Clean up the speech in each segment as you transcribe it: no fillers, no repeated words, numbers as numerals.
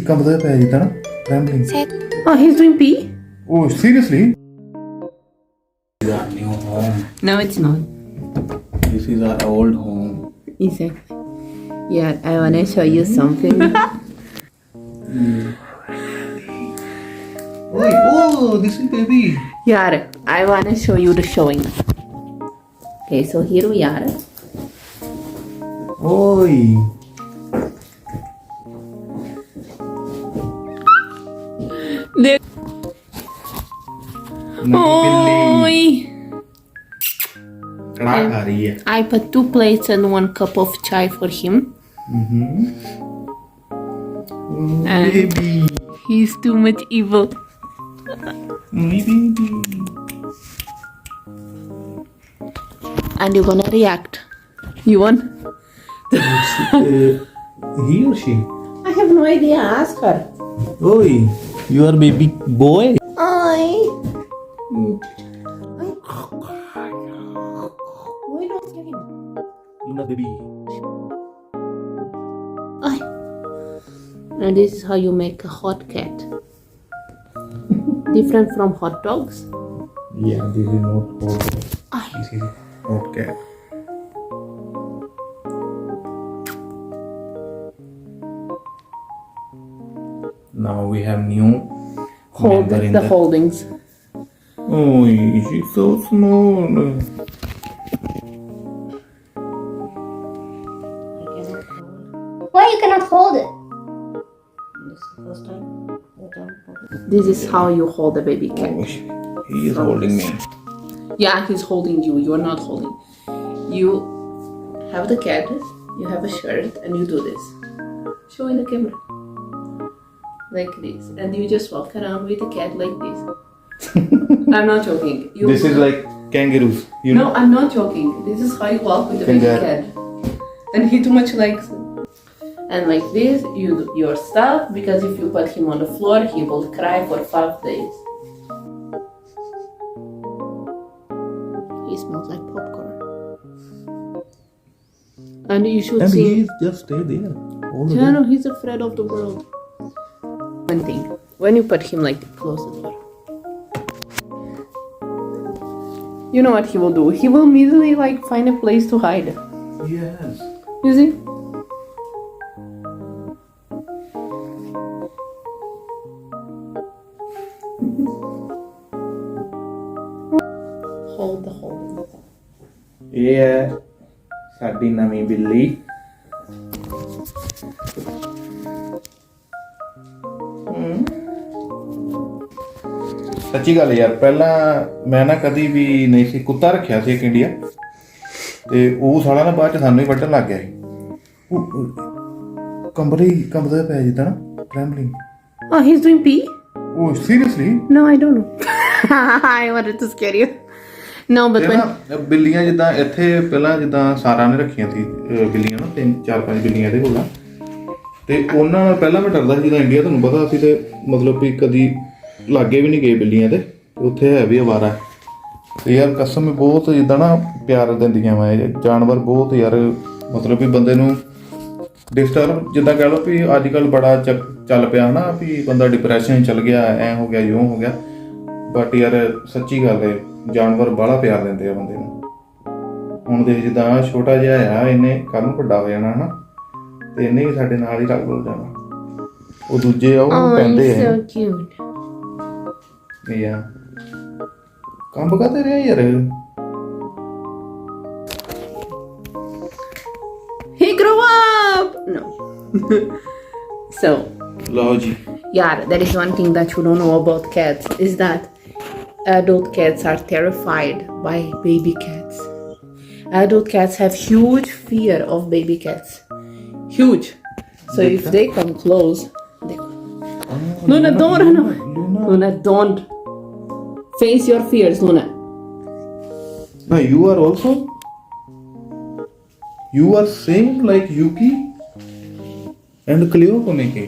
ਕੰਬਦਾ ਪਿਆ ਜਿੱਦਾਂ ਨਾ trembling. Oh, he's doing pee? Oh, seriously? This is our new home. No, it's not. This is our old home. Exactly. Yeah, I wanna show you something. Oh, this is baby. Yeah, I wanna show you the showing. Okay, so here we are. Oi. Oi! कड़ा खा रही है. I put 2 plates and 1 cup of chai for him. And Baby. he's too much evil. My baby. And you're gonna react. You want? He or she? I have no idea. Ask her. Oi. You are baby boy. Oi! Why don't you him? Luna baby. Oi! And this is how you make a hot cat. Different from hot dogs. Yeah, this is not hot. Oi! This is hot cat. Now we have new Hold member in the holdings. Oh, she's so small. Why you cannot hold it? This is how you hold a baby cat. Oh, he is holding me. Yeah, he's holding you. You're not holding. You have the cat, you have a shirt, and you do this. Show in the camera. Like this. And you just walk around with the cat like this. I'm not joking. You This is like kangaroos, you know? No, I'm not joking. This is how you walk with the baby cat. And he too much likes it. And like this, you do your stuff, because if you put him on the floor, he will cry for 5 days. He smells like popcorn. And you should And see. he just stay there all the Yeah, time. no, he's afraid of the world. One thing, when you put him like close the door, you know what he will do? He will immediately like find a place to hide. Yes. You see? Hold the holding. ਇਹ ਹੈ ਸਾਡੀ ਨਵੀਂ ਬਿੱਲੀ. ਸੱਚੀ ਗੱਲ ਯਾਰ, ਪਹਿਲਾਂ ਮੈਂ ਨਾ ਕਦੀ ਵੀ ਨਹੀਂ ਸੀ ਕੁੱਤਾ ਰੱਖਿਆ ਸੀ ਇੱਕ ਇੰਡੀਆ, ਤੇ ਉਹ ਸਾਲਾ ਨਾ ਬਾਅਦ ਚ ਸਾਨੂੰ ਹੀ ਵੱਢਣ ਲੱਗ ਗਿਆ ਸੀ. ਕੰਬਦਾ ਪਿਆ ਜਿੱਦਾਂ ਨਾ trembling. Oh, he's doing pee? Oh, seriously? No, I don't know. I wanted to scare you. No, but ਤੇ when ਨਾ ਬਿੱਲੀਆਂ ਜਿੱਦਾਂ ਇੱਥੇ ਪਹਿਲਾਂ ਜਿੱਦਾਂ ਸਾਰਾ ਨੇ ਰੱਖੀਆਂ ਸੀ ਬਿੱਲੀਆਂ ਨਾ 3-4-5 ਬਿੱਲੀਆਂ ਇਹਦੇ ਕੋਲ, ਤੇ ਉਹਨਾਂ ਨਾਲ ਪਹਿਲਾਂ ਮੈਂ ਡਰਦਾ ਸੀ. ਜਿੱਦਾਂ ਇੰਡੀਆ ਤੁਹਾਨੂੰ ਪਤਾ ਸੀ, ਤੇ ਮਤਲਬ ਵੀ ਕਦੀ ਲਾਗੇ ਵੀ ਨਹੀਂ ਗਏ ਬਿੱਲੀਆਂ ਦੇ, ਉੱਥੇ ਹੈ ਵੀ ਅਵਾਰਾ. ਤੇ ਯਾਰ ਕਸਮ ਬਹੁਤ ਜਿੱਦਾਂ ਨਾ ਪਿਆਰ ਦਿੰਦੀਆਂ ਵਾ ਇਹ ਜਾਨਵਰ ਬਹੁਤ ਯਾਰ, ਮਤਲਬ ਵੀ ਬੰਦੇ ਨੂੰ ਡਿਸਟਰਬ, ਜਿੱਦਾਂ ਕਹਿ ਲਓ ਵੀ ਅੱਜ ਕੱਲ੍ਹ ਬੜਾ ਚੱਲ ਪਿਆ ਨਾ ਵੀ ਬੰਦਾ ਡਿਪਰੈਸ਼ਨ ਚੱਲ ਗਿਆ, ਐਂ ਹੋ ਗਿਆ ਯੋਂ ਹੋ ਗਿਆ. ਬਟ ਯਾਰ ਸੱਚੀ ਗੱਲ ਹੈ, ਜਾਨਵਰ ਬਾਹਲਾ ਪਿਆਰ ਦਿੰਦੇ ਆ ਬੰਦੇ ਨੂੰ. ਹੁਣ ਦੇਖ ਜਿੱਦਾਂ ਛੋਟਾ ਜਿਹਾ ਆ, ਇਹਨੇ ਕੱਲ੍ਹ ਨੂੰ ਵੱਡਾ ਹੋ ਜਾਣਾ ਹਨਾ, ਤੇ ਇਹਨੇ ਵੀ ਸਾਡੇ ਨਾਲ ਹੀ ਰਲ ਹੋ ਜਾਣਾ. ਉਹ ਦੂਜੇ ਆ ਉਹ oh, ਪੈਂਦੇ he's ਆ so cute. ਯਾਰ ਕੰਮ ਕਰਦੇ ਰਿਹਾ ਯਾਰ. He grew up! No. So, ਲਓ ਜੀ. yeah, there is one thing that you don't know about cats, is that adult cats are terrified by baby cats. Adult cats have huge fear of baby cats. Huge. So if they come close, they Luna, don't run away. Luna, don't. Face your fears, Luna. No, you are also. You are same like Yuki and Cleo Koneke.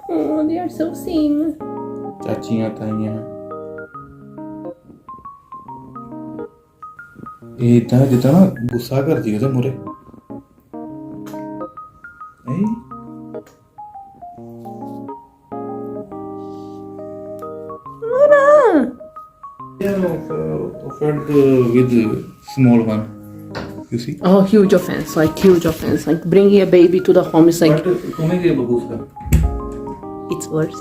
Oh, they are so same. ਚਾਚੀਆਂ ਤਾਈਆਂ ਇਹ ਤਾਂ ਜਿੱਦਾਂ ਨਾ ਗੁੱਸਾ ਕਰਦੀ ਉਹਦੇ ਮੂਹਰੇ ਨਹੀਂ Yeah, offend with small one. You see? Oh, huge offense. Like huge offense. Like bringing a baby to the home is like But तुम्हें क्या बबूस का? it's worse.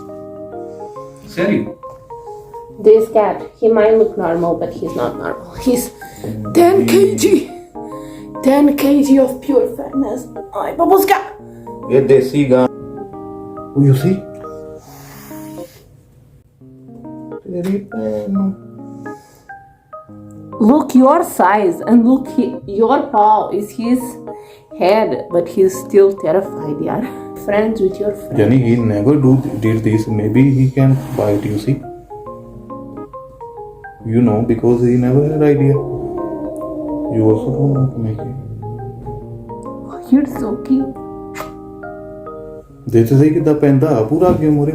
Seriously? This cat, he might look normal, but he's not normal. He's 10 kg. 10 kg of pure fatness. Ay, babushka. ये देसी गां. Oh, you see? तेरी pan. Look your size and look your paw is his head, but he's still terrified, yaar. Friends with your friend. Jenny, he never did this. Maybe he can bite. You see? You know, because he never had idea. You also don't know to make it. You're so cute. ਦੇਖ ਸਹੀ ਕਿੱਦਾਂ ਪੈਂਦਾ ਪੂਰਾ ਅੱਗੇ ਮੂਹਰੇ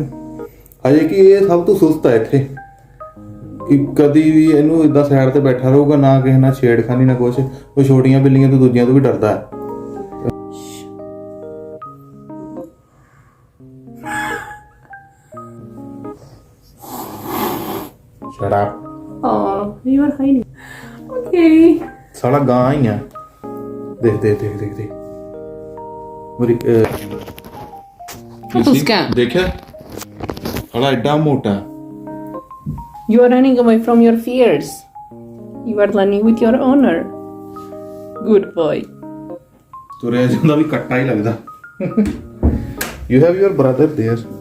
ਅਜੇ ਕਿ ਇਹ ਸਭ ਤੋਂ ਸੁਸਤ ਹੈ ਇੱਥੇ ਕਿ ਕਦੀ ਵੀ ਇਹਨੂੰ ਇਦਾਂ ਸਾਈਡ ਤੇ ਬੈਠਾ ਰਹੂਗਾ ਨਾ ਕਿਸੇ ਨਾਲ ਛੇੜਖਾਨੀ ਨਾ ਕੁਛ ਉਹ ਛੋਟੀਆਂ ਬਿੱਲੀਆਂ ਤੋਂ ਦੂਜੀਆਂ ਤੋਂ ਵੀ ਡਰਦਾ ਹੈ Shut up. Oh, you are hiding. Okay. ਸਾਲਾ ਗਾਂ ਹੀ ਆ ਦੇਖ ਮੇਰੀ Babushka. ਦੇਖਿਆ ਸਾਲਾ ਐਡਾ ਮੋਟਾ You are running away from your fears. You are running with your owner. Good boy. ਤੁਰਿਆ ਜਾਂਦਾ ਵੀ ਕੱਟਾ ਹੀ ਲੱਗਦਾ You have your brother there.